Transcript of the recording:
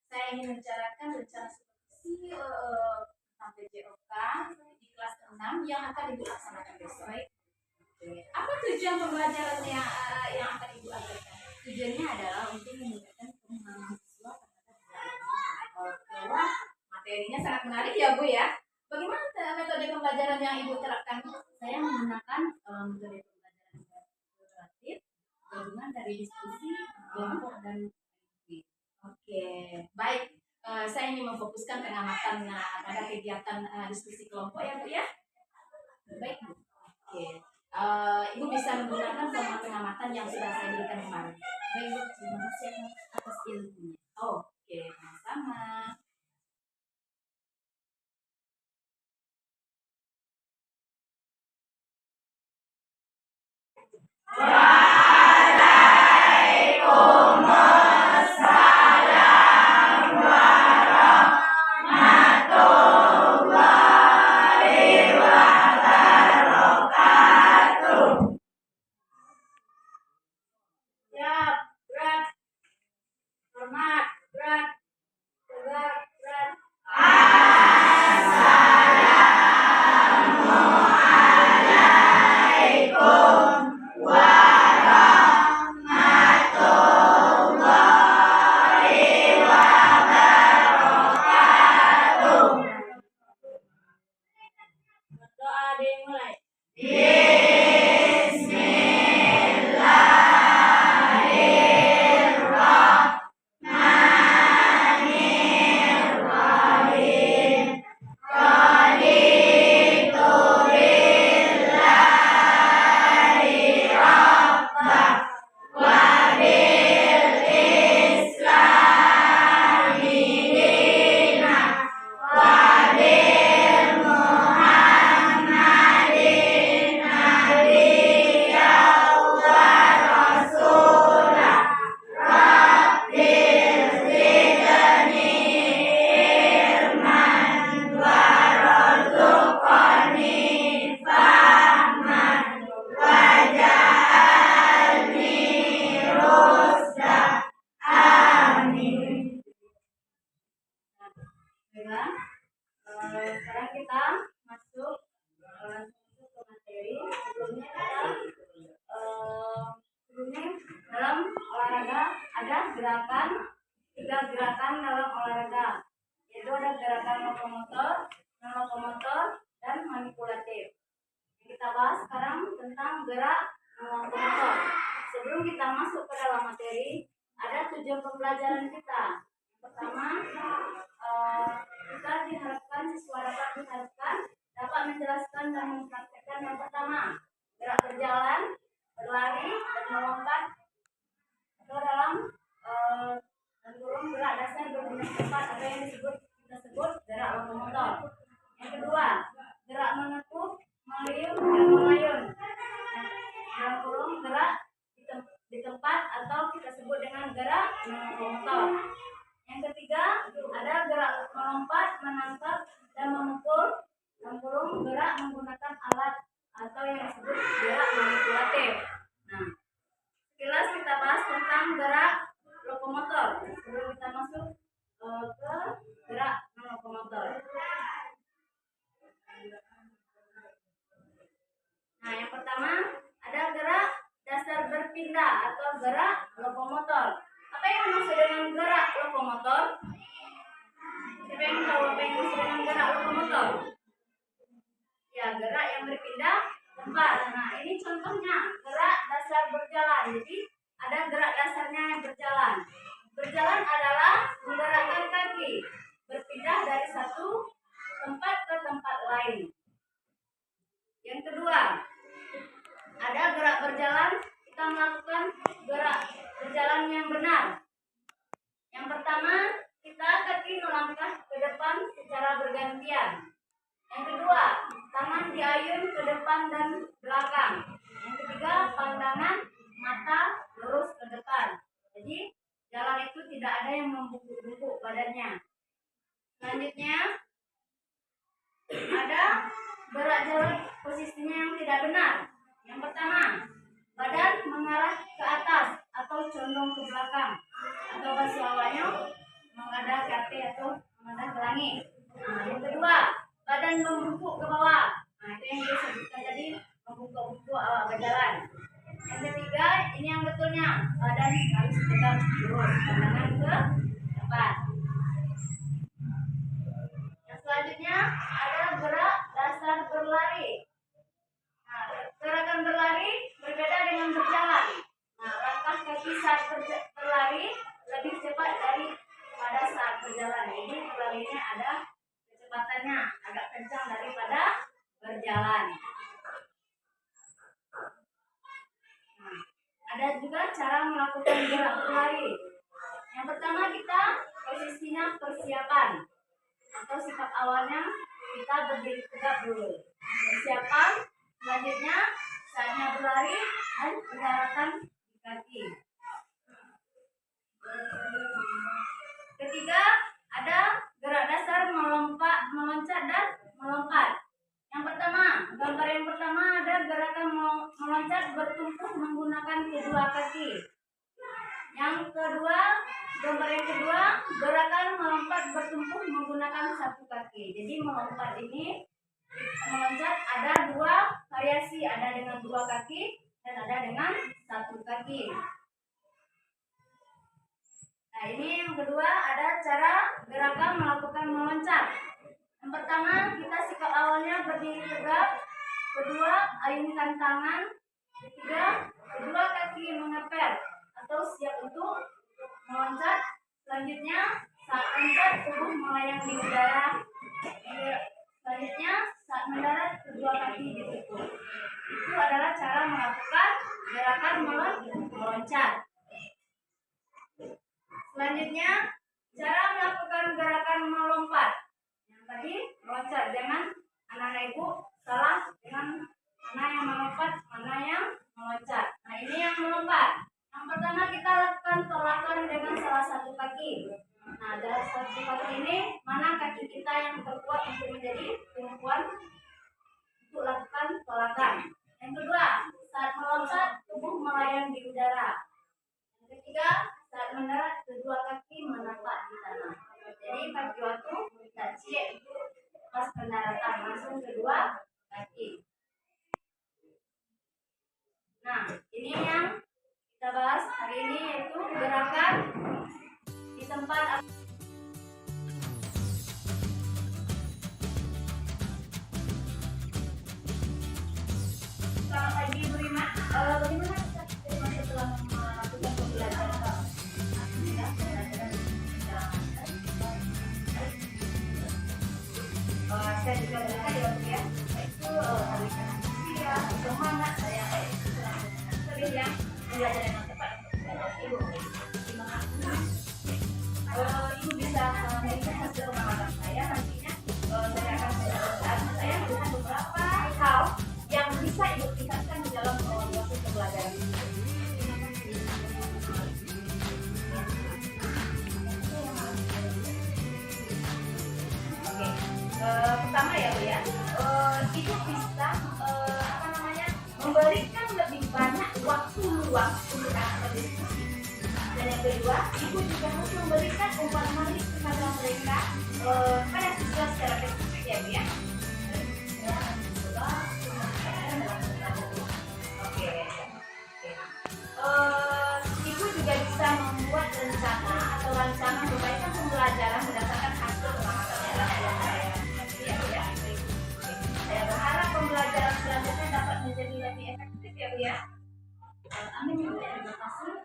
saya ingin membicarakan rencana supervisi tentang PJOK di kelas 6 yang akan Ibu laksanakan besok. Apa tujuan pembelajaran yang akan Ibu ajarkan? Tujuannya adalah untuk meningkatkan pemahaman siswa bahwa materinya sangat menarik ya Bu ya. Bagaimana metode pembelajaran yang Ibu terapkan? Saya menggunakan metode pembelajaran kolaboratif, gabungan dari diskusi, kelompok dan Oke, baik. Saya ingin memfokuskan pengamatan pada kegiatan diskusi kelompok ya Bu ya. Baik Bu. Oke. Ibu bisa menggunakan format pengamatan yang sudah saya berikan kemarin. Baik Bu, terima kasih atas ilmunya. Oke, sama-sama. Sekarang kita masuk ke materi. Sebelumnya dalam olahraga ada tiga gerakan dalam olahraga, yaitu ada gerakan lokomotor, non-lokomotor, dan manipulatif. Kita bahas sekarang tentang gerak lokomotor. Sebelum kita masuk ke dalam materi, ada tujuan pembelajaran kita. Pertama, kita diharapkan dapat menjelaskan dan mempraktekkan yang pertama, gerak berjalan, berlari, dan melompat atau dalam gerak dasar bergerak cepat atau yang kita sebut gerak lokomotor. Yang kedua, gerak menekuk, meliuk, dan melayun. Dalam kurung gerak di tempat atau kita sebut dengan gerak lokomotor. Yang ketiga, ada gerak melompat, menangkap, dan memukul. Dalam kurung gerak menggunakan alat atau yang disebut gerak manipulatif. Nah, sekilas kita bahas tentang gerak lokomotor sebelum kita masuk ke gerak non-lokomotor. Nah, yang pertama ada gerak dasar berpindah atau gerak lokomotor. Apa yang dimaksud dengan gerak lokomotor? Siapa yang tahu apa yang dimaksud dengan gerak lokomotor? Ya, gerak yang berpindah tempat. Nah, ini contohnya gerak dasar berjalan. Jadi ada gerak dasarnya yang berjalan. Berjalan adalah menggerakkan kaki, berpindah dari satu tempat ke tempat lain. Yang kedua, ada gerak berjalan, kita melakukan gerak berjalan yang benar. Yang pertama, kita kaki melangkah ke depan secara bergantian. Yang kedua, tangan diayun ke depan dan belakang. Yang ketiga, pandangan mata lurus ke depan. Jadi, jalan itu tidak ada yang membungkuk badannya. Selanjutnya, ada gerak jalan posisinya yang tidak benar. Yang pertama, badan mengarah ke atas atau condong ke belakang, atau bahasa Jawanya menghadap ke atas atau menghadap ke langit. Nah, yang kedua, badan membungkuk ke bawah. Nah, itu yang disebutkan tadi, membungkuk-bungkuk awak berjalan. Yang ketiga, ini yang betulnya, badan harus tegak lurus, pandangan ke depan. Yang selanjutnya ada gerak dasar berlari. Nah, gerakan berlari berbeda dengan berjalan. Nah, langkah kaki saat berlari lebih cepat daripada saat berjalan. Jadi berlarinya ada kecepatannya agak kencang daripada berjalan. Nah, ada juga cara melakukan gerak berlari. Yang pertama kita posisinya persiapan atau sikap awalnya kita berdiri tegak dulu. Persiapan, selanjutnya saatnya berlari dan pendaratan di kaki. Ketiga, ada gerak dasar meloncat dan melompat. Yang pertama, gambar yang pertama ada gerakan meloncat bertumpuh menggunakan kedua kaki. Yang kedua, gambar yang kedua, gerakan melompat bertumpuh menggunakan satu kaki. Jadi melompat ini, meloncat ada dua variasi, ada dengan dua kaki dan ada dengan satu kaki. Nah, ini yang kedua ada cara gerakan melakukan meloncat. Yang pertama, kita sikap awalnya berdiri tegak. Kedua, ayunkan tangan. Ketiga, kedua kaki mengepel atau siap untuk meloncat. Selanjutnya, saat loncat tubuh melayang di udara. Selanjutnya, saat mendarat kedua kaki ditekuk. Itu adalah cara melakukan gerakan meloncat. Selanjutnya, cara melakukan gerakan melompat. Yang tadi meloncat, jangan anak-anak ibu salah dengan mana yang melompat, mana yang meloncat. Nah, ini yang melompat. Yang pertama kita lakukan tolakan dengan salah satu kaki. Nah, dari satu kaki ini mana kaki kita yang terkuat untuk menjadi tumpuan untuk lakukan tolakan. Yang kedua, saat meloncat tubuh melayang di udara. Yang ketiga, saat mendarat kedua kaki menapak di tanah. Jadi kaki waktu kita cek pas pendaratan langsung kedua kaki. Nah, ini yang kita bahas hari ini yaitu gerakan di tempat. Selamat pagi Bu Rima. Bagaimana kita setelah melakukan pembelajaran? Saya juga berikan ya itu ya semangat saya sering ya belajar dengan cepat ibu. Terima kasih. Ibu bisa memberikan hasil pengalaman saya nantinya. Saya akan menjelaskan saya dengan beberapa hal yang bisa ibu tingkatkan di dalam proses pembelajaran. Pertama ya Bu ya, ibu bisa memberikan lebih banyak waktu luang untuk anak berdiskusi. Dan yang kedua, ibu juga harus memberikan umpan balik kepada mereka pada siswa secara spesifik ya Bu ya. Ibu juga bisa membuat rencana atau rancangan perbaikan pembelajaran berdasarkan hasil pengamatan yang saya. Saya berharap pembelajaran selanjutnya dapat menjadi lebih efektif ya Bu ya. Amin. Terima kasih.